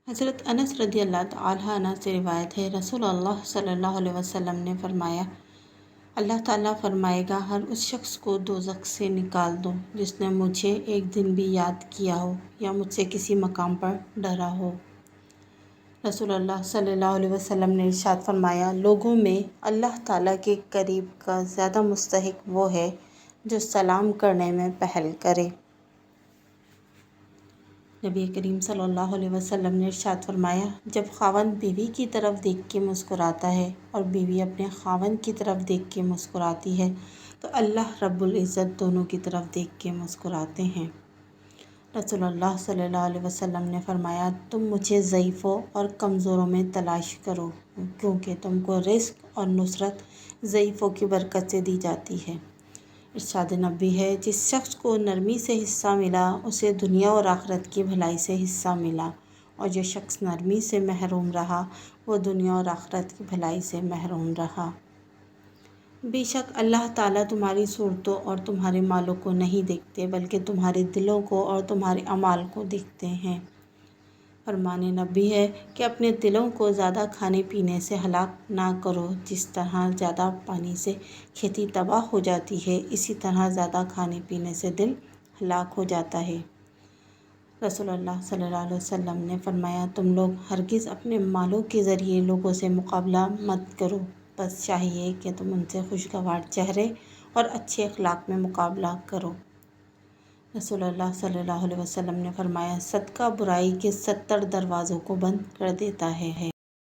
حضرت انس رضی اللہ تعالیٰ عنہ سے روایت ہے، رسول اللہ صلی اللہ علیہ وسلم نے فرمایا، اللہ تعالیٰ فرمائے گا، ہر اس شخص کو دوزخ سے نکال دو جس نے مجھے ایک دن بھی یاد کیا ہو یا مجھ سے کسی مقام پر ڈرا ہو۔ رسول اللہ صلی اللہ علیہ وسلم نے ارشاد فرمایا، لوگوں میں اللہ تعالیٰ کے قریب کا زیادہ مستحق وہ ہے جو سلام کرنے میں پہل کرے۔ نبی کریم صلی اللہ علیہ وسلم نے ارشاد فرمایا، جب خاوند بیوی کی طرف دیکھ کے مسکراتا ہے اور بیوی اپنے خاوند کی طرف دیکھ کے مسکراتی ہے تو اللہ رب العزت دونوں کی طرف دیکھ کے مسکراتے ہیں۔ رسول اللہ صلی اللہ علیہ وسلم نے فرمایا، تم مجھے ضعیفوں اور کمزوروں میں تلاش کرو کیونکہ تم کو رزق اور نصرت ضعیفوں کی برکت سے دی جاتی ہے۔ ارشاد نبی ہے، جس شخص کو نرمی سے حصہ ملا اسے دنیا اور آخرت کی بھلائی سے حصہ ملا، اور جو شخص نرمی سے محروم رہا وہ دنیا اور آخرت کی بھلائی سے محروم رہا۔ بے شک اللہ تعالیٰ تمہاری صورتوں اور تمہارے مالوں کو نہیں دیکھتے بلکہ تمہارے دلوں کو اور تمہارے اعمال کو دیکھتے ہیں۔ فرمان نبی ہے کہ اپنے دلوں کو زیادہ کھانے پینے سے ہلاک نہ کرو، جس طرح زیادہ پانی سے کھیتی تباہ ہو جاتی ہے اسی طرح زیادہ کھانے پینے سے دل ہلاک ہو جاتا ہے۔ رسول اللہ صلی اللہ علیہ وسلم نے فرمایا، تم لوگ ہرگز اپنے مالوں کے ذریعے لوگوں سے مقابلہ مت کرو، بس چاہیے کہ تم ان سے خوشگوار چہرے اور اچھے اخلاق میں مقابلہ کرو۔ رسول اللہ صلی اللہ علیہ وسلم نے فرمایا، صدقہ برائی کے 70 دروازوں کو بند کر دیتا ہے۔